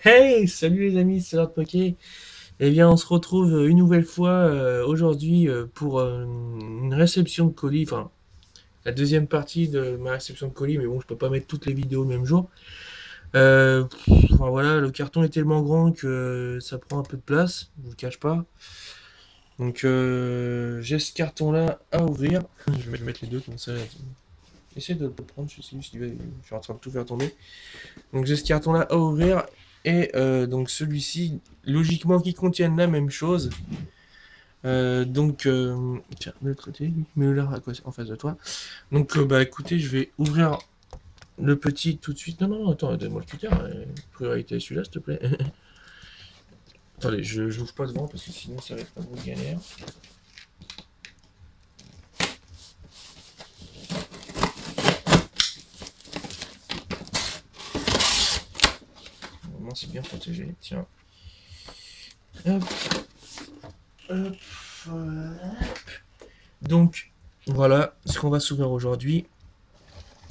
Hey, salut les amis, c'est Lord Poké. Eh bien, on se retrouve une nouvelle fois aujourd'hui pour une réception de colis, enfin la deuxième partie de ma réception de colis, mais bon, je peux pas mettre toutes les vidéos le même jour. Enfin voilà, le carton est tellement grand que ça prend un peu de place, je vous le cache pas. Donc j'ai ce carton-là à ouvrir. Je vais mettre les deux comme ça. Essaye de le prendre, je suis en train de tout faire tomber. Donc j'ai ce carton-là à ouvrir et donc celui-ci, logiquement, qui contiennent la même chose. Tiens, de l'autre côté, mets-le là en face de toi. Donc bah écoutez, je vais ouvrir le petit tout de suite. Non, non, non, attends, donne-moi le cutter. Priorité à celui-là, s'il te plaît. Attendez, je l'ouvre pas devant parce que sinon ça va être un gros galère. Normalement, c'est bien protégé. Tiens. Hop, hop, voilà. Donc, voilà ce qu'on va s'ouvrir aujourd'hui.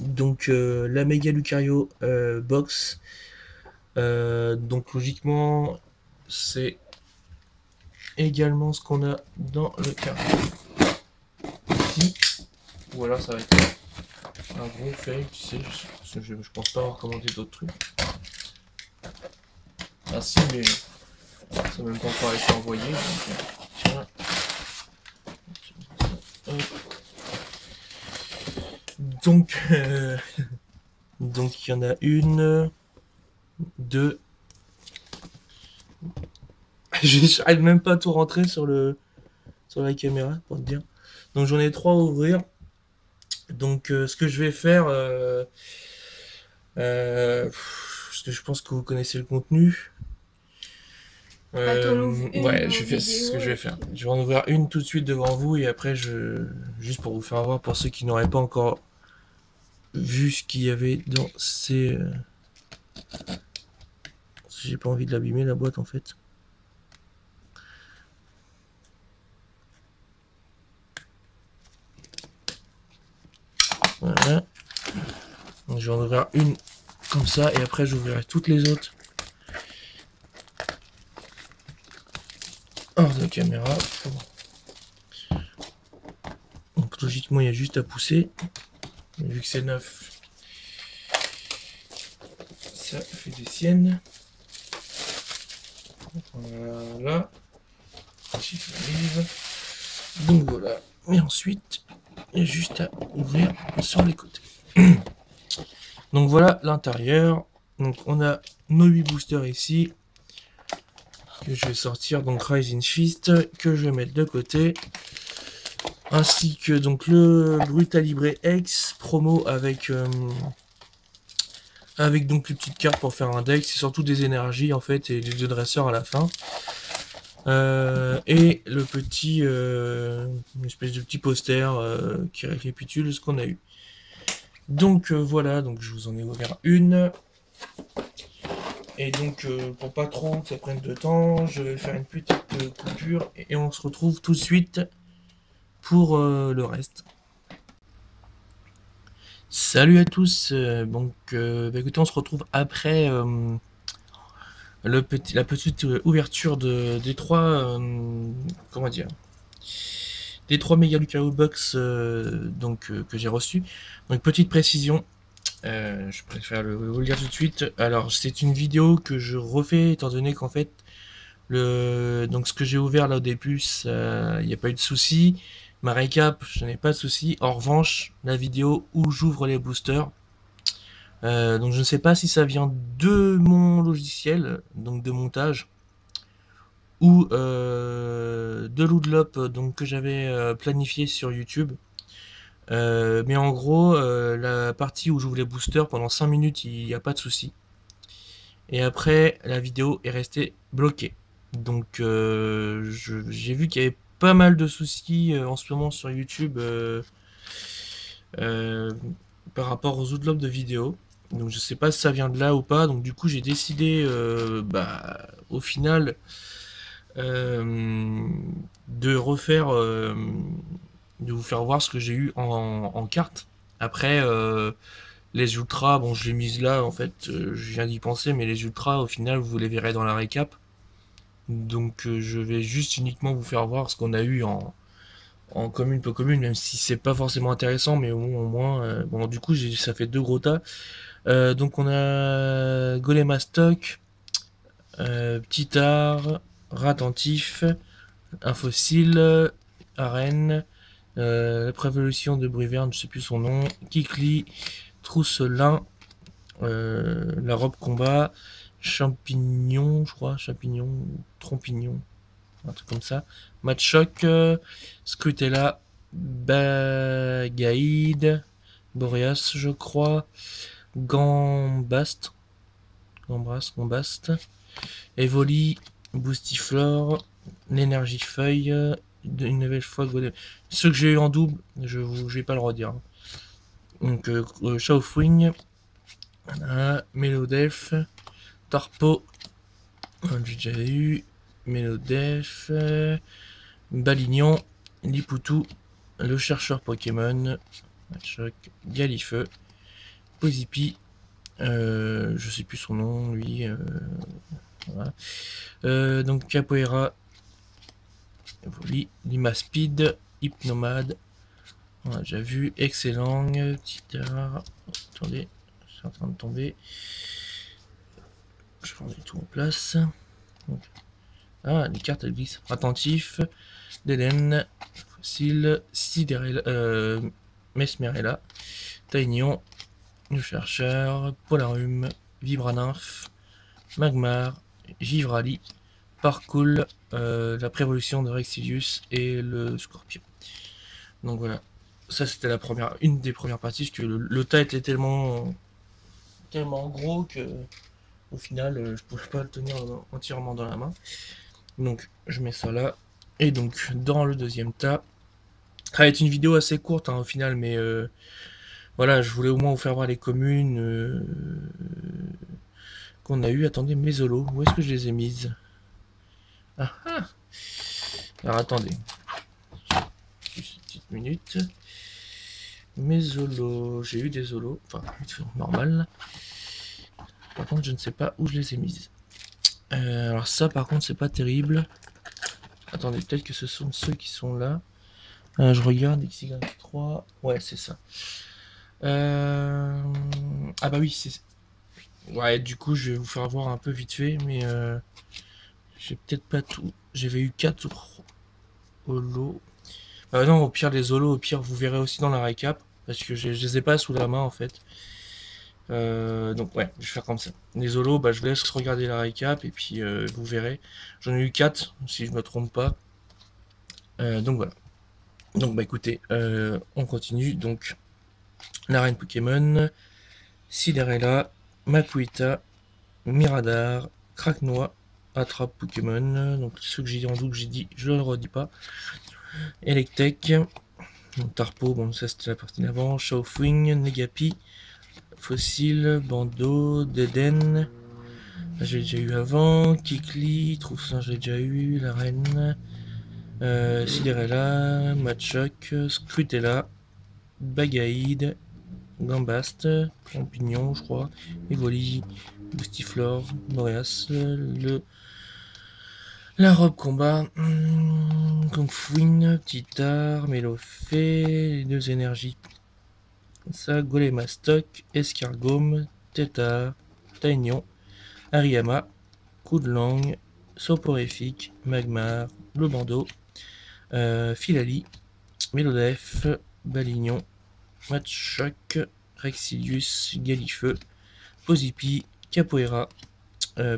Donc, la Mega Lucario box. Donc, logiquement, c'est également ce qu'on a dans le carton ici. Ou alors, ça va être un gros fail, tu sais. Je pense pas avoir commandé d'autres trucs. Ah, si, mais ça n'a même pas encore été envoyé. Donc, donc, donc, il y en a une, deux. J'arrive même pas à tout rentrer sur la caméra pour te dire. Donc j'en ai trois à ouvrir. Donc ce que je vais faire, parce que je pense que vous connaissez le contenu. Bah, t'en ouvres une Ouais, je en vais faire ce que vidéo je et vais faire. puis... Je vais en ouvrir une tout de suite devant vous et après juste pour vous faire voir pour ceux qui n'auraient pas encore vu ce qu'il y avait dans ces. J'ai pas envie de l'abîmer la boîte en fait. Voilà. Donc, je vais en ouvrir une comme ça et après j'ouvrirai toutes les autres hors de caméra. Donc logiquement il y a juste à pousser. Mais vu que c'est neuf, ça fait des siennes. Voilà. J'arrive. Donc voilà. Et ensuite, il y a juste à ouvrir sur les côtés. Donc voilà l'intérieur. Donc on a nos 8 boosters ici. Que je vais sortir. Donc Rising Fist. Que je vais mettre de côté. Ainsi que donc le Brutalibre X promo avec donc les petites cartes pour faire un deck. C'est surtout des énergies en fait et les deux dresseurs à la fin. Et le petit, une espèce de petit poster qui récapitule ce qu'on a eu. Donc voilà, donc je vous en ai ouvert une. Et donc pour pas trop que ça prenne de temps, je vais faire une petite coupure et on se retrouve tout de suite pour le reste. Salut à tous, bah, écoutez, on se retrouve après la petite ouverture des trois, comment dire, des trois méga Lucario Box que j'ai reçu. Donc petite précision, je préfère vous le dire tout de suite. Alors c'est une vidéo que je refais étant donné qu'en fait donc ce que j'ai ouvert là au début, il n'y a pas eu de souci. Ma récap, je n'ai pas de souci. En revanche, la vidéo où j'ouvre les boosters, donc je ne sais pas si ça vient de mon logiciel, donc de montage, ou de Loodlop donc que j'avais planifié sur YouTube. Mais en gros, la partie où j'ouvre les boosters pendant 5 minutes, il n'y a pas de souci. Et après, la vidéo est restée bloquée. Donc j'ai vu qu'il y avait pas mal de soucis en ce moment sur YouTube euh, par rapport aux autres lobes de vidéos. Donc je sais pas si ça vient de là ou pas. Donc du coup j'ai décidé au final euh, de refaire de vous faire voir ce que j'ai eu en carte. Après Les ultras, bon, je l'ai mise là, en fait, je viens d'y penser, mais les ultras, au final, vous les verrez dans la récap. Donc, je vais juste uniquement vous faire voir ce qu'on a eu en commune, peu commune, même si c'est pas forcément intéressant, mais au moins, bon, du coup, ça fait 2 gros tas. Donc, on a Golem à stock, Petit art, Ratentif, un fossile, arène, la prévolution de Briverne, je sais plus son nom, Kikli, Trousselin, la robe combat, champignon, je crois, champignon, trompignon, un truc comme ça, Matchoc, Scrutella, Bagaïd, Boreas, je crois, Gambast, Gambast, Evoli, Boostiflore, l'énergie feuille, une nouvelle fois Golem. Ceux que j'ai eu en double, je vais pas le redire. Donc Shaofwing, Melodef, Tarpo, j'ai déjà eu, Melodef, Balignon, Lipoutou, le chercheur Pokémon, Matchoc, Galifeu, Pozipi, je sais plus son nom, lui. Voilà. Donc Capoeira, Limaspeed, Hypnomade, on a déjà vu, excellent, petit art, attendez, c'est en train de tomber, je remets tout en place. Donc, ah, les cartes elles glissent, attentif, Delen, Fossile, Sidérella, Mesmerella, Taignon, le chercheur, Polarum, Vibranymph, Magmar, Givrali, Parcoul, la prévolution de Rexilius et le Scorpion. Donc voilà, ça c'était une des premières parties, parce que le tas était tellement gros que au final je pouvais pas le tenir entièrement dans la main. Donc je mets ça là. Et donc dans le deuxième tas, ça va être une vidéo assez courte au final, mais voilà, je voulais au moins vous faire voir les communes qu'on a eu. Attendez, mes holos, où est-ce que je les ai mises? Ah ah. Alors attendez, juste une petite minute. Mes holos, j'ai eu des holos, enfin normal. Par contre, je ne sais pas où je les ai mises. Alors ça, par contre, c'est pas terrible. Attendez, peut-être que ce sont ceux qui sont là. Je regarde, XY3. Ouais, c'est ça. Ah bah oui, c'est... Ouais, du coup, je vais vous faire voir un peu vite fait, mais j'ai peut-être pas tout. J'avais eu 4 holos. Non, au pire, les holos, au pire, vous verrez aussi dans la récap, parce que je les ai pas sous la main, en fait. Donc ouais, je vais faire comme ça. Les holos, bah, je vous laisse regarder la récap, et puis vous verrez. J'en ai eu 4, si je me trompe pas. Donc voilà. Donc bah écoutez, on continue. Donc, l'arène Pokémon, Cinderella, Makuita, Miradar, Cracknois, Attrape Pokémon, donc ceux que j'ai dit en double, j'ai dit, je ne le redis pas. Electek, Tarpo, bon ça c'était la partie d'avant, Shaofwing, Negapi, Fossile, Bandeau, Deden, j'ai déjà eu avant, Kikli, Troussin j'ai déjà eu, la reine, Cinderella, Matchoc, Scrutella, Bagaïd, Gambast, Champignon, je crois, Evoli, Boostiflore, Boreas, la robe combat, Kungfuin, Petit art, Mélofée, les deux énergies, ça, Golémastoc, Escargome, Tétard, Taignon, Ariama, Coup de langue, Soporifique, Magmar, le bandeau, Philali, Mélodef, Balignon, Matchoc, Rexilius, Galifeu, Pozipi, Capoeira,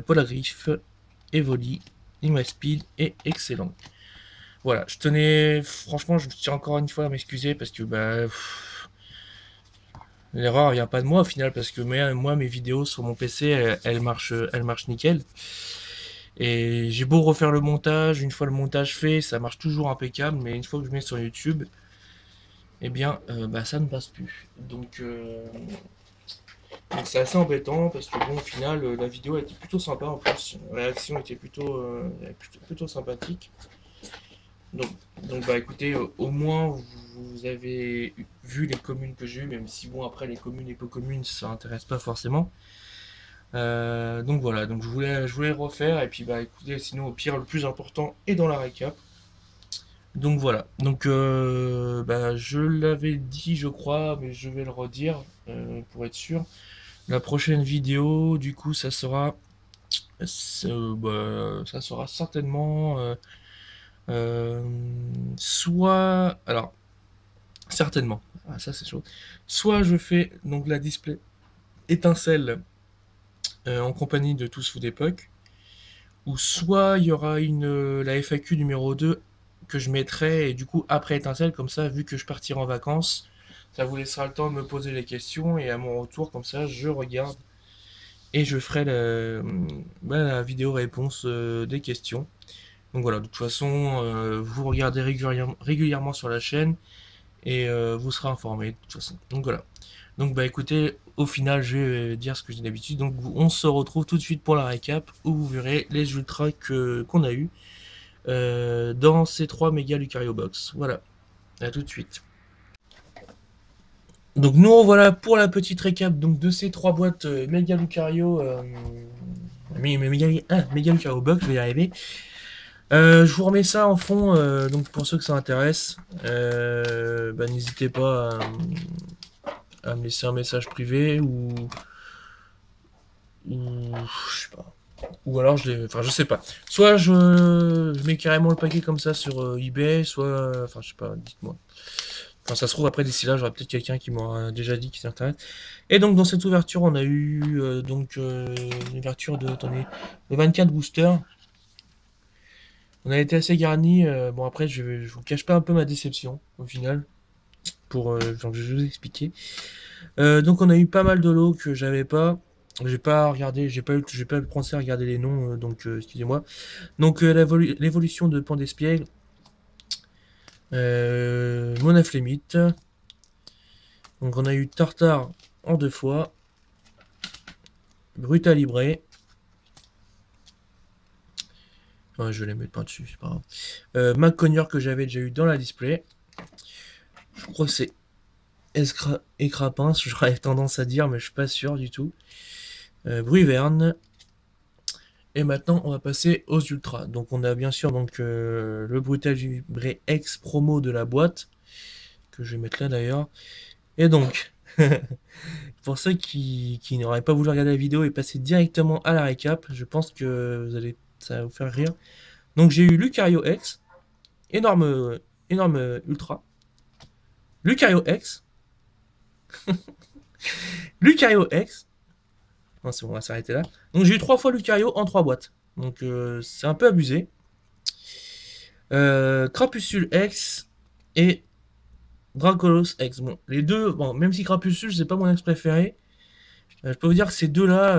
Polagriffe, Evoli, Limaspeed et Excellent. Voilà, je tenais, franchement, je tiens encore une fois à m'excuser parce que bah, l'erreur vient pas de moi au final, parce que moi mes vidéos sur mon PC elles marchent nickel. Et j'ai beau refaire le montage, une fois le montage fait, ça marche toujours impeccable, mais une fois que je mets sur YouTube, eh bien, bah, ça ne passe plus. Donc c'est assez embêtant parce que bon, au final, la vidéo était plutôt sympa en plus. La réaction était plutôt sympathique. donc, donc bah écoutez, au moins vous avez vu les communes que j'ai eues, même si bon après les communes et peu communes ça intéresse pas forcément. Donc voilà, donc je voulais refaire et puis bah écoutez, sinon au pire le plus important est dans la récap. Donc voilà, donc bah, je l'avais dit je crois, mais je vais le redire pour être sûr. La prochaine vidéo, du coup, ça sera certainement euh, soit, alors certainement, ah, ça c'est chaud. Soit je fais donc la display étincelle en compagnie de Tous Food Epoch, ou soit il y aura la FAQ numéro 2 que je mettrai et du coup après étincelle, comme ça, vu que je partirai en vacances, ça vous laissera le temps de me poser les questions et à mon retour, comme ça, je regarde et je ferai la vidéo réponse des questions. Donc voilà, de toute façon, vous regardez régulièrement sur la chaîne et vous serez informé de toute façon. Donc voilà. Donc bah écoutez, au final, je vais dire ce que je dis d'habitude. Donc on se retrouve tout de suite pour la récap où vous verrez les ultras qu'on a eu dans ces 3 méga Lucario Box. Voilà, à tout de suite. Donc nous revoilà pour la petite récap donc, de ces 3 boîtes méga Lucario. Méga Lucario Box, je vais y arriver. Je vous remets ça en fond, donc pour ceux que ça intéresse, bah, n'hésitez pas à me laisser un message privé ou je sais pas. Ou alors enfin je sais pas. Soit je mets carrément le paquet comme ça sur eBay, soit, enfin je sais pas, dites-moi. Enfin ça se trouve après d'ici là j'aurai peut-être quelqu'un qui m'aura déjà dit qu'il s'intéresse. Et donc dans cette ouverture on a eu une ouverture attendez, de 24 boosters. On a été assez garni. Bon, après, je vous cache pas un peu ma déception, au final, genre, je vais vous expliquer. Donc, on a eu pas mal de lots que j'avais pas. J'ai pas regardé, j'ai pas pensé à regarder les noms, donc excusez-moi. Donc, l'évolution de Pandespiègle, Monaflémite. Donc, on a eu Tartare en 2 fois, Brutalibré. Ouais, je vais les mettre pas dessus, c'est pas grave. McConnor que j'avais déjà eu dans la display. Je crois que c'est Écrapin, j'aurais tendance à dire, mais je suis pas sûr du tout. Bruyverne. Et maintenant, on va passer aux ultras. Donc, on a bien sûr le Brutal Vibré X promo de la boîte, que je vais mettre là d'ailleurs. Et donc, pour ceux qui n'auraient pas voulu regarder la vidéo et passer directement à la récap, je pense que ça va vous faire rire. Donc, j'ai eu Lucario X, énorme ultra. Lucario X, Lucario X. Non, c'est bon, on va s'arrêter là. Donc j'ai eu 3 fois Lucario en 3 boîtes. Donc c'est un peu abusé. Crapuscule X et Dracolos X. Bon, les deux, bon, même si Crapuscule, c'est pas mon ex préféré, je peux vous dire que ces deux-là,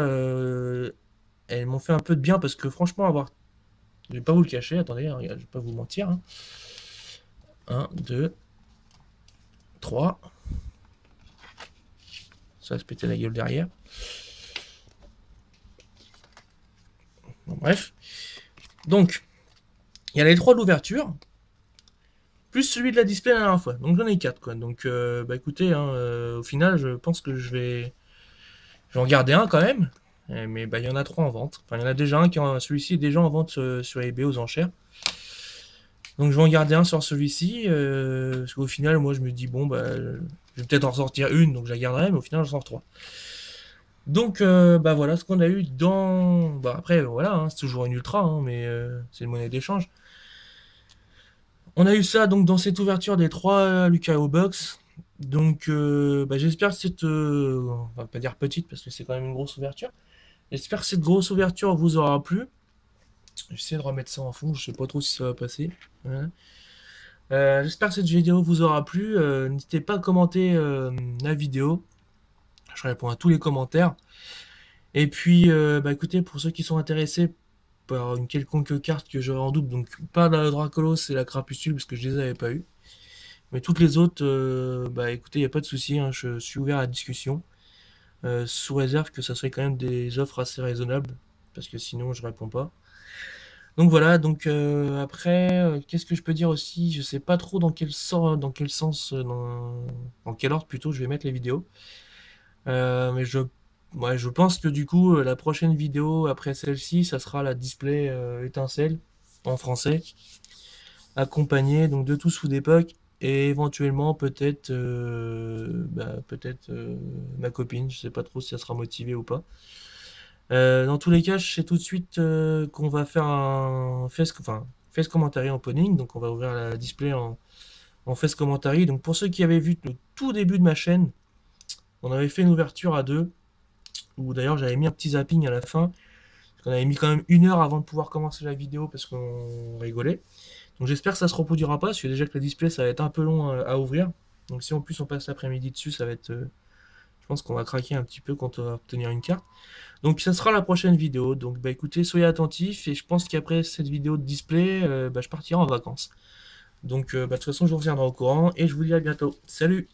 elles m'ont fait un peu de bien parce que franchement, je vais pas vous le cacher, attendez, hein, regarde, je vais pas vous mentir. 1, 2, 3. Ça va se péter la gueule derrière. Bon, bref. Donc, il y a les 3 d'ouverture. Plus celui de la display la dernière fois. Donc j'en ai 4 quoi. Donc bah écoutez, hein, au final je pense que je vais en garder un quand même. Mais bah il y en a 3 en vente. Enfin il y en a déjà un celui-ci est déjà en vente sur eBay aux enchères. Donc je vais en garder un sur celui-ci. Parce qu'au final moi je me dis bon bah je vais peut-être en ressortir une, donc je la garderai, mais au final j'en sors 3. Donc bah voilà ce qu'on a eu dans. Bah après voilà, hein, c'est toujours une ultra, hein, mais c'est une monnaie d'échange. On a eu ça donc dans cette ouverture des 3 Lucario Box. Donc bah, j'espère que on va pas dire petite parce que c'est quand même une grosse ouverture. J'espère que cette grosse ouverture vous aura plu. J'essaie de remettre ça en fond, je sais pas trop si ça va passer. Voilà. J'espère que cette vidéo vous aura plu. N'hésitez pas à commenter la vidéo. Je réponds à tous les commentaires. Et puis bah écoutez, pour ceux qui sont intéressés par une quelconque carte que j'aurai en double, donc pas la Dracolos et la Crapuscule parce que je les avais pas eu. Mais toutes les autres, bah écoutez, il n'y a pas de souci, hein, je suis ouvert à la discussion. Sous réserve que ça soit quand même des offres assez raisonnables, parce que sinon je réponds pas. Donc voilà, donc après, qu'est-ce que je peux dire aussi? Je sais pas trop dans quel sens, dans quel ordre plutôt je vais mettre les vidéos. Mais ouais, je pense que du coup, la prochaine vidéo après celle-ci, ça sera la display étincelle en français, accompagnée donc de tous sous d'époque et éventuellement peut-être ma copine. Je sais pas trop si elle sera motivée ou pas. Dans tous les cas, je sais tout de suite qu'on va faire un face commentary opening, donc on va ouvrir la display en face commentary. Donc pour ceux qui avaient vu le tout début de ma chaîne, on avait fait une ouverture à deux, où d'ailleurs j'avais mis un petit zapping à la fin, parce qu'on avait mis quand même 1 heure avant de pouvoir commencer la vidéo parce qu'on rigolait. Donc j'espère que ça se reproduira pas, parce que déjà que le display ça va être un peu long à ouvrir. Donc si en plus on passe l'après-midi dessus, ça va être... je pense qu'on va craquer un petit peu quand on va obtenir une carte. Donc ça sera la prochaine vidéo. Donc bah écoutez, soyez attentifs et je pense qu'après cette vidéo de display, je partirai en vacances. Donc de toute façon je vous reviendrai au courant et je vous dis à bientôt. Salut!